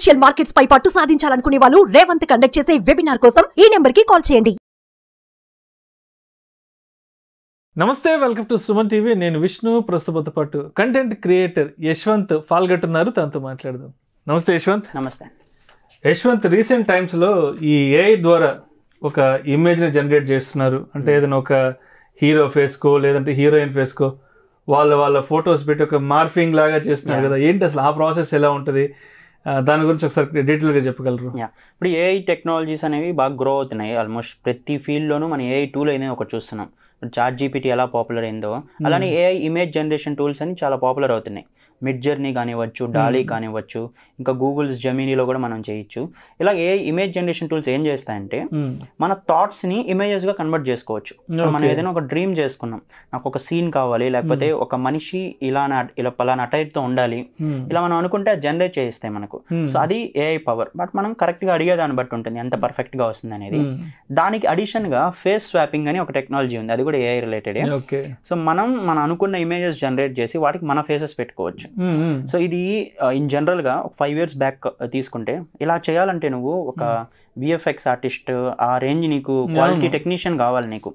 Financial markets పై పట్టు సాధించాలనుకునే వాళ్ళు Revanth conduct చేసే వెబినార్ కోసం ఈ నెంబర్ కి కాల్ చేయండి. నమస్తే, వెల్కమ్ టు సుమన్ టీవీ. నేను విష్ణు. ప్రస్తుత పాటు కంటెంట్ క్రియేటర్ యశ్వంత్ పాల్గొంటున్నారు. తనతో మాట్లాడదాం. నమస్తే యశ్వంత్. నమస్తే యశ్వంత్, రీసెంట్ టైమ్స్లో ఈ ఏఐ ద్వారా ఒక ఇమేజ్ని జనరేట్ చేస్తున్నారు. అంటే ఏదైనా ఒక హీరో ఫేస్కో లేదంటే హీరోయిన్ ఫేస్కో వాళ్ళ ఫొటోస్ పెట్టి ఒక మార్ఫింగ్ లాగా చేస్తున్నారు కదా. ఏంటి అసలు ఆ ప్రాసెస్ ఎలా ఉంటుంది? దాని గురించి ఒకసారి డీటెయిల్గా చెప్పగలరు? ఇప్పుడు ఏఐ టెక్నాలజీస్ అనేవి బాగా గ్రో అవుతున్నాయి. ఆల్మోస్ట్ ప్రతి ఫీల్డ్లోనూ మనం ఏఐ టూల్ అనేది ఒకటి చూస్తున్నాం. చాట్ జీపీటీ ఎలా పాపులర్ అయిందో అలానే ఏఐ ఇమేజ్ జనరేషన్ టూల్స్ అని చాలా పాపులర్ అవుతున్నాయి. మిడ్ జర్నీ కానివ్వచ్చు, డాలీ కానివ్వచ్చు, ఇంకా గూగుల్స్ జెమినీలో కూడా మనం చేయొచ్చు. ఇలా ఏఐ ఇమేజ్ జనరేషన్ టూల్స్ ఏం చేస్తాయంటే మన థాట్స్ని ఇమేజెస్గా కన్వర్ట్ చేసుకోవచ్చు. మనం ఏదైనా ఒక డ్రీమ్ చేసుకున్నాం, నాకు ఒక సీన్ కావాలి, లేకపోతే ఒక మనిషి ఇలా పలానా అటైర్తో ఉండాలి, ఇలా మనం అనుకుంటే అది జనరేట్ చేయిస్తాయి మనకు. సో అది ఏఐ పవర్. బట్ మనం కరెక్ట్గా అడిగే దాన్ని బట్టి ఉంటుంది ఎంత పర్ఫెక్ట్గా వస్తుంది అనేది. దానికి అడిషన్గా ఫేస్ స్వాపింగ్ అని ఒక టెక్నాలజీ ఉంది, అది కూడా ఏఐ రిలేటెడ్. సో మనం అనుకున్న ఇమేజెస్ జనరేట్ చేసి వాటికి మన ఫేసెస్ పెట్టుకోవచ్చు. సో ఇది ఇన్ జనరల్ గా 5 years బ్యాక్ తీసుకుంటే ఇలా చేయాలంటే నువ్వు ఒక విఎఫ్ఎక్స్ ఆర్టిస్ట్ ఆ రేంజ్, నీకు క్వాలిటీ టెక్నీషియన్ కావాలి. నీకు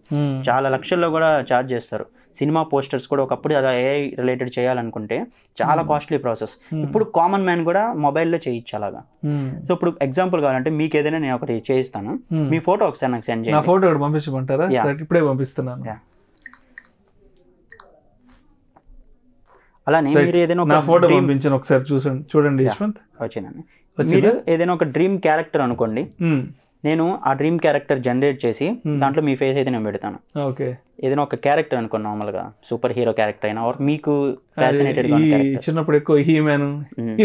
చాలా లక్షల్లో కూడా ఛార్జ్ చేస్తారు. సినిమా పోస్టర్స్ కూడా ఒకప్పుడు అలా ఏఐ రిలేటెడ్ చేయాలనుకుంటే చాలా కాస్ట్లీ ప్రాసెస్. ఇప్పుడు కామన్ మ్యాన్ కూడా మొబైల్లో చేయొచ్చు అలాగా. సో ఇప్పుడు ఎగ్జాంపుల్ కావాలంటే మీకు ఏదైనా నేను ఒకటి చేయిస్తాను. మీ ఫోటో ఒకసారి నాకు సెండ్ చేయండి. ఫోటో పంపించమంటారా? ఇప్పుడే పంపిస్తున్నాను. అలానే మీరు ఏదైనా ఫోటో పంపించాను, ఒకసారి చూడండి యశ్వంత్. వచ్చిందండి. మీరు ఏదైనా ఒక డ్రీమ్ క్యారెక్టర్ అనుకోండి, నేను ఆ డ్రీమ్ క్యారెక్టర్ జనరేట్ చేసి దాంట్లో మీ ఫేస్ అయితే నేను పెడతాను. ఏదైనా ఒక క్యారెక్టర్ అనుకోండి, నార్మల్ గా సూపర్ హీరో క్యారెక్టర్ అయినా మీకు ఫ్యాసినేటెడ్ చిన్నప్పుడు ఎక్కువ హీ మ్యాన్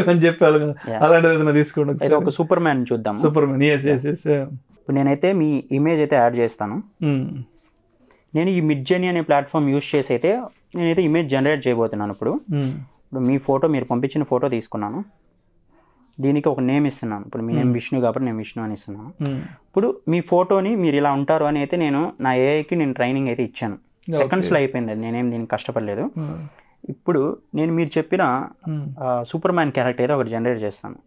ఇవన్నీ చెప్పాలి కదా, అలాంటిది ఏదైనా తీసుకోండి. అయితే ఒక సూపర్ మ్యాన్ చూద్దాం. Super man. ఇప్పుడు నేనైతే మీ ఇమేజ్ అయితే యాడ్ చేస్తాను. నేను ఈ మిడ్ జర్నీ అనే ప్లాట్ఫామ్ యూజ్ చేసి అయితే నేనైతే ఇమేజ్ జనరేట్ చేయబోతున్నాను. ఇప్పుడు మీ ఫోటో, మీరు పంపించిన ఫోటో తీసుకున్నాను, దీనికి ఒక నేమ్ ఇస్తున్నాను. ఇప్పుడు మీ నేమ్ విష్ణు కాబట్టి నేను విష్ణు అని ఇస్తున్నాను. ఇప్పుడు మీ ఫోటోని మీరు ఇలా ఉంటారు అని అయితే నేను నా ఏఐకి ట్రైనింగ్ అయితే ఇచ్చాను. సెకండ్స్లో అయిపోయింది అది, నేనేం దీనికి కష్టపడలేదు. ఇప్పుడు నేను మీరు చెప్పిన సూపర్ మ్యాన్ క్యారెక్టర్ అయితే ఒకటి జనరేట్ చేస్తాను.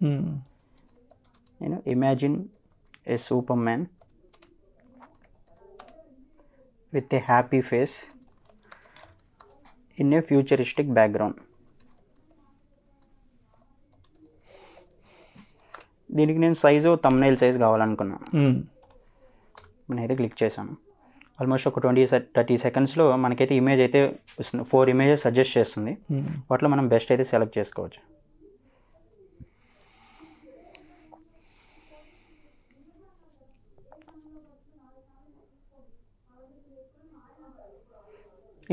నేను imagine a super man with a happy face in a futuristic background. దీనికి నేను సైజు థంబ్నెయిల్ సైజ్ కావాలనుకున్నాను. నేనైతే క్లిక్ చేశాను. ఆల్మోస్ట్ ఒక 20-30 secondsలో మనకైతే ఇమేజ్ అయితే వస్తుంది. 4 images సజెస్ట్ చేస్తుంది. వాటిలో మనం బెస్ట్ అయితే సెలెక్ట్ చేసుకోవచ్చు.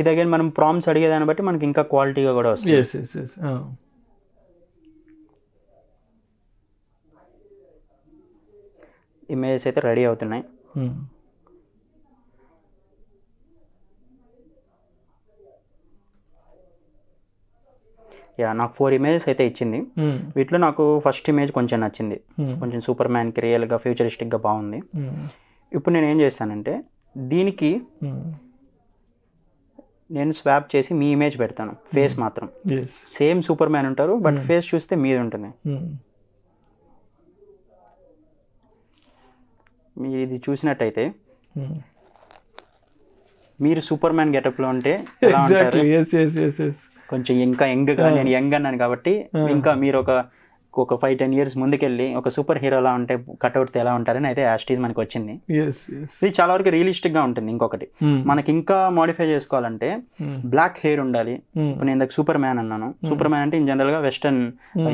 ఇది అగైన్ మనం ప్రాంప్ట్స్ అడిగేదాన్ని బట్టి మనకి ఇంకా క్వాలిటీగా కూడా వస్తుంది. ఇమేజెస్ అయితే రెడీ అవుతున్నాయి. నాకు 4 images అయితే ఇచ్చింది. వీటిలో నాకు ఫస్ట్ ఇమేజ్ కొంచెం నచ్చింది, కొంచెం సూపర్ మ్యాన్కి రియల్గా ఫ్యూచరిస్టిక్గా బాగుంది. ఇప్పుడు నేను ఏం చేస్తానంటే దీనికి నేను స్వాప్ చేసి మీ ఇమేజ్ పెడతాను. ఫేస్ మాత్రం సేమ్ సూపర్ మ్యాన్ ఉంటారు, బట్ ఫేస్ చూస్తే మీది ఉంటుంది. మీరు ఇది చూసినట్టయితే మీరు సూపర్ మ్యాన్ గెటప్లో ఉంటే కొంచెం ఇంకా యంగ్గా, నేను యంగ్ అన్నాను కాబట్టి ఇంకా మీరు ఒక 5-10 years ముందుకెళ్ళి ఒక సూపర్ హీరోలా ఉంటే కట్అవుట్ ఎలా ఉంటారని అయితే యాస్టీస్ మనకి వచ్చింది. ఇది చాలా వరకు రియలిస్టిక్ గా ఉంటుంది. ఇంకొకటి మనకి ఇంకా మోడిఫై చేసుకోవాలంటే బ్లాక్ హెయిర్ ఉండాలి. నేను ఇందాక సూపర్ మ్యాన్ అన్నాను. సూపర్ మ్యాన్ అంటే ఇన్ జనరల్ గా వెస్టర్న్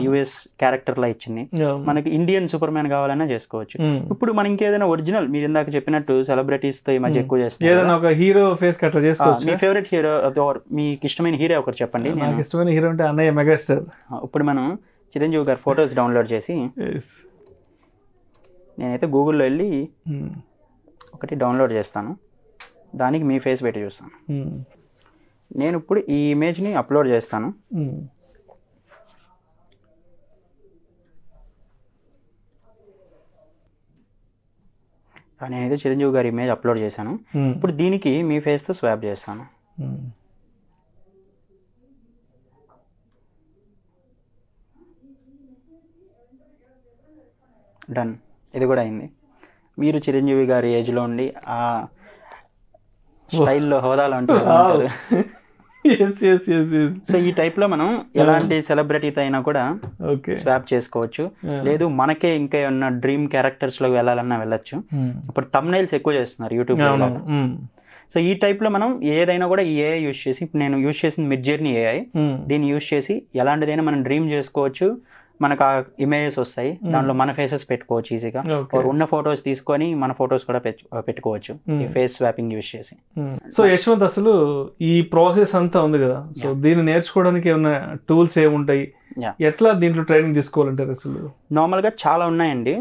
యుఎస్ క్యారెక్టర్ లా ఇచ్చింది. మనకి ఇండియన్ సూపర్ మ్యాన్ కావాలన్నా చేసుకోవచ్చు. ఇప్పుడు మనం ఇంకేదైనా ఒరిజినల్, మీరు ఇందాక చెప్పినట్టు సెలబ్రిటీస్ తో ఈ మధ్య ఎక్కువ చేస్తారు. హీరో ఫేస్ అట్లా చేసుకోవచ్చు. మీ ఫేవరెట్ హీరో, మీకు ఇష్టమైన హీరో ఒకరు చెప్పండి. ఇష్టమైన హీరో అంటే అన్నయ్య మెగాస్టార్. ఇప్పుడు మనం చిరంజీవి గారి ఫొటోస్ డౌన్లోడ్ చేసి నేనైతే గూగుల్లో వెళ్ళి ఒకటి డౌన్లోడ్ చేస్తాను. దానికి మీ ఫేస్ పెట్టి చూస్తాను. నేను ఇప్పుడు ఈ ఇమేజ్ని అప్లోడ్ చేస్తాను. నేనైతే చిరంజీవి గారి ఇమేజ్ అప్లోడ్ చేశాను. ఇప్పుడు దీనికి మీ ఫేస్తో స్వాప్ చేస్తాను. డన్, ఇది కూడా అయింది. మీరు చిరంజీవి గారి ఏజ్లో ఉండి ఆ స్టైల్లో హోదాలో ఉంటారు. సో ఈ టైప్ లో మనం ఎలాంటి సెలబ్రిటీతో అయినా కూడా స్వాప్ చేసుకోవచ్చు. లేదు మనకే ఇంకా ఏమన్నా డ్రీమ్ క్యారెక్టర్స్ లో వెళ్ళాలన్నా వెళ్ళొచ్చు. ఇప్పుడు థంబ్నెయిల్స్ ఎక్కువ చేస్తున్నారు యూట్యూబ్ లో. సో ఈ టైప్ లో మనం ఏదైనా కూడా ఈ ఏఐ యూజ్ చేసి, ఇప్పుడు నేను యూజ్ చేసింది మిడ్జర్నీ ఏఐ, దీన్ని యూజ్ చేసి ఎలాంటిదైనా మనం డ్రీమ్ చేసుకోవచ్చు. మనకు ఆ ఇమేజెస్ వస్తాయి, దాంట్లో మన ఫేసెస్ పెట్టుకోవచ్చు ఈజీగా. ఉన్న ఫొటోస్ తీసుకొని మన ఫొటోస్ కూడా పెట్టుకోవచ్చు ఈ ఫేస్ స్వాపింగ్ యూజ్ చేసి. సో యశ్వంత్, అసలు ఈ ప్రాసెస్ అంతా ఉంది కదా, సో దీన్ని నేర్చుకోవడానికి ఏమైనా టూల్స్ ఏముంటాయి, ఎట్లా దీంట్లో ట్రైనింగ్ తీసుకోవాలంటారు? అసలు నార్మల్ గా చాలా ఉన్నాయండి.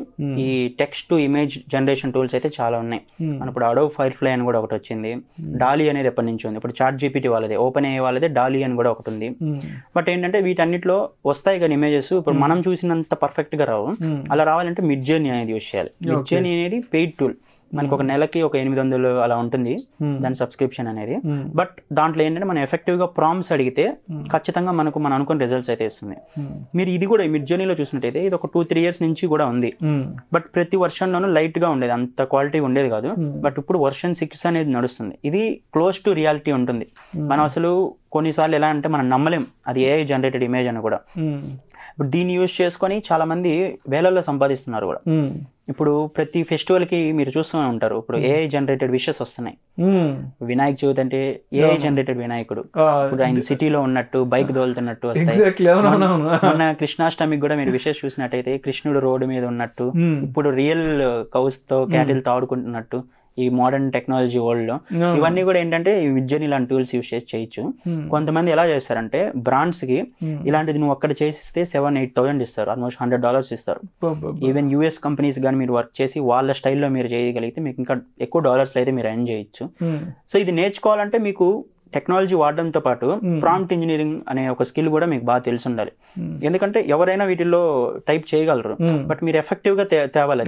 ఈ text to image generation tools అయితే చాలా ఉన్నాయి. మన ఇప్పుడు అడోబ్ ఫైర్ఫ్లై అని కూడా ఒకటి వచ్చింది. డాలీ అనేది ఎప్పటి నుంచి ఉంది. ఇప్పుడు చాట్ జీపీటీ వాళ్ళదే, ఓపెన్ ఏఐ వాళ్ళదే డాలీ అని కూడా ఒకటి ఉంది. బట్ ఏంటంటే వీటన్నిటిలో వస్తాయి కానీ ఇమేజెస్ ఇప్పుడు మనం చూసినంత పర్ఫెక్ట్ గా రావు. అలా రావాలంటే మిడ్జర్నీ అనేది యూజ్ చేయాలి. మిడ్జర్నీ అనేది పెయిడ్ టూల్. మనకు ఒక నెలకి ఒక 800 అలా ఉంటుంది దాని సబ్స్క్రిప్షన్ అనేది. బట్ దాంట్లో ఏంటంటే మనం ఎఫెక్టివ్ గా ప్రాంప్ట్స్ అడిగితే ఖచ్చితంగా మనకు మనం అనుకున్న రిజల్ట్స్ అయితే ఇస్తుంది. మీరు ఇది కూడా మిడ్జర్నీలో చూసినట్టయితే ఇది ఒక 2-3 years నుంచి కూడా ఉంది. బట్ ప్రతి వర్షన్లోనూ లైట్ గా ఉండేది, అంత క్వాలిటీ ఉండేది కాదు. బట్ ఇప్పుడు వర్షన్ 6 అనేది నడుస్తుంది. ఇది క్లోజ్ టు రియాలిటీ ఉంటుంది. మనం అసలు కొన్నిసార్లు ఎలా అంటే మనం నమ్మలేం అది ఏఐ జనరేటెడ్ ఇమేజ్ అని కూడా. ఇప్పుడు దీన్ని యూజ్ చేసుకొని చాలా మంది వేలల్లో సంపాదిస్తున్నారు కూడా. ఇప్పుడు ప్రతి ఫెస్టివల్ కి మీరు చూస్తూనే ఉంటారు, ఇప్పుడు ఏఐ జనరేటెడ్ విషెస్ వస్తున్నాయి. వినాయక చవితి అంటే ఏఐ జనరేటెడ్ వినాయకుడు, ఇప్పుడు ఆయన సిటీలో ఉన్నట్టు బైక్ దోలుతున్నట్టు వస్తాయి. మొన్న కృష్ణాష్టమికి కూడా మీరు విషెస్ చూసినట్టయితే కృష్ణుడు రోడ్డు మీద ఉన్నట్టు, ఇప్పుడు రియల్ కౌస్ తో క్యాటిల్ తో ఆడుకుంటున్నట్టు ఈ మోడర్న్ టెక్నాలజీ వరల్డ్ లో. ఇవన్నీ కూడా ఏంటంటే ఈ మిడ్జర్నీ లాంటి టూల్స్ యూజ్ చేసి చేయొచ్చు. కొంతమంది ఎలా చేస్తారంటే బ్రాండ్స్ కి ఇలాంటిది నువ్వు అక్కడ చేసిస్తే 7-8,000 ఇస్తారు, ఆల్మోస్ట్ $100 ఇస్తారు. ఈవెన్ యూఎస్ కంపెనీస్ కానీ మీరు వర్క్ చేసి వాళ్ళ స్టైల్లో మీరు చేయగలిగితే మీకు ఇంకా ఎక్కువ డాలర్స్ అయితే మీరు ఎర్న్ చేయొచ్చు. సో ఇది నేర్చుకోవాలంటే మీకు టెక్నాలజీ వాడడంతో పాటు ప్రాంప్ట్ ఇంజనీరింగ్ అనే ఒక స్కిల్ కూడా మీకు బాగా తెలిసి ఉండాలి. ఎందుకంటే ఎవరైనా వీటిల్లో టైప్ చేయగలరు, బట్ మీరు ఎఫెక్టివ్ గా తేవాలి.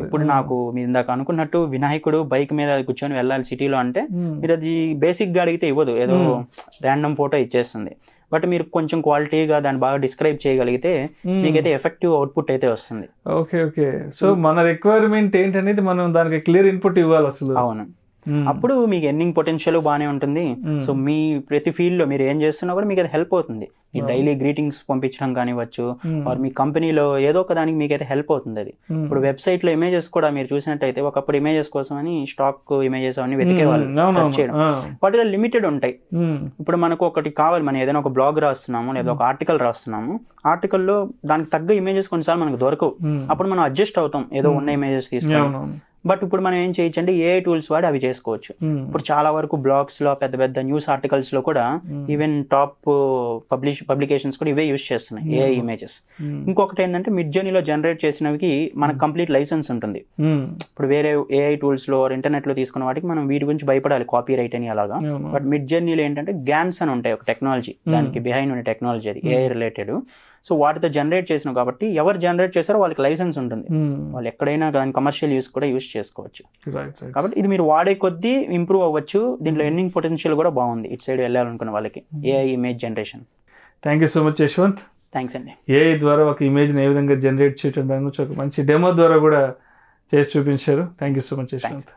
ఇప్పుడు నాకు మీరు ఇందాక అనుకున్నట్టు వినాయకుడు బైక్ మీద కూర్చొని వెళ్ళాలి సిటీలో అంటే మీరు అది బేసిక్ గా అడిగితే ఇవ్వదు, ఏదో ర్యాండమ్ ఫోటో ఇచ్చేస్తుంది. బట్ మీరు కొంచెం క్వాలిటీగా దాన్ని బాగా డిస్క్రైబ్ చేయగలిగితే మీకైతే ఎఫెక్టివ్ అవుట్పుట్ అయితే వస్తుంది. Okay okay. సో మన రిక్వైర్మెంట్ ఏంటనేది మనం దానికి క్లియర్ ఇన్పుట్ ఇవ్వాలి అసలు. అవును, అప్పుడు మీకు ఎర్నింగ్ పొటెన్షియల్ బాగానే ఉంటుంది. సో మీ ప్రతి ఫీల్డ్ లో మీరు ఏం చేస్తున్నా కూడా మీకు అది హెల్ప్ అవుతుంది. మీ డైలీ గ్రీటింగ్స్ పంపించడం కానివచ్చు, ఆర్ మీ కంపెనీలో ఏదో ఒక దానికి మీకైతే హెల్ప్ అవుతుంది అది. ఇప్పుడు వెబ్సైట్ లో ఇమేజెస్ కూడా మీరు చూసినట్టయితే ఒకప్పుడు ఇమేజెస్ కోసం అని స్టాక్ ఇమేజెస్ అవన్నీ వెతికేవాళ్ళు, సెర్చ్ చేయడం. వాటిలో లిమిటెడ్ ఉంటాయి. ఇప్పుడు మనకు ఒకటి కావాలి, మనం ఏదైనా ఒక బ్లాగ్ రాస్తున్నాము లేదా ఒక ఆర్టికల్ రాస్తున్నాము, ఆర్టికల్లో దానికి తగ్గ ఇమేజెస్ కొన్నిసార్లు మనకు దొరకవు. అప్పుడు మనం అడ్జస్ట్ అవుతాం ఏదో ఉన్న ఇమేజెస్ తీసుకుని. బట్ ఇప్పుడు మనం ఏం చేయొచ్చు అంటే ఏఐ టూల్స్ వాడి అవి చేసుకోవచ్చు. ఇప్పుడు చాలా వరకు బ్లాగ్స్ లో పెద్ద పెద్ద న్యూస్ ఆర్టికల్స్ లో కూడా ఈవెన్ టాప్ పబ్లికేషన్స్ కూడా ఇవే యూజ్ చేస్తున్నాయి ఏఐ ఇమేజెస్. ఇంకొకటి ఏంటంటే మిడ్జర్నీలో జనరేట్ చేసినవి మనకు కంప్లీట్ లైసెన్స్ ఉంటుంది. ఇప్పుడు వేరే ఏఐ టూల్స్ లో ఇంటర్నెట్ లో తీసుకున్న వాటికి మనం వీటి గురించి భయపడాలి, కాపీ రైట్ అని అలాగా. బట్ మిడ్జర్నీలో ఏంటంటే గ్యాన్స్ అని ఉంటాయి, ఒక టెక్నాలజీ, దానికి బిహైండ్ ఉన్న టెక్నాలజీ అది ఏఐ రిలేటెడ్. సో వాటితో జనరేట్ చేసినాం కాబట్టి ఎవరు జనరేట్ చేస్తారో వాళ్ళకి లైసెన్స్ ఉంటుంది, వాళ్ళు ఎక్కడైనా దాని కమర్షియల్ యూస్ కూడా యూస్ చేసుకోవచ్చు. కాబట్టి ఇది మీరు వాడే కొద్దీ ఇంప్రూవ్ అవ్వచ్చు. దీంట్లో ఎర్నింగ్ పొటెన్షియల్ కూడా బాగుంది ఇటు సైడ్ వెళ్ళాలనుకున్న వాళ్ళకి AI image generation. Thank you so much Yashwant. Thanks అండి. ఏఐ ద్వారా ఒక ఇమేజ్ని ఏ విధంగా జనరేట్ చేయడం దాని గురించి ఒక మంచి డెమో ద్వారా కూడా చేసి చూపించారు. Thank you so much Yashwant.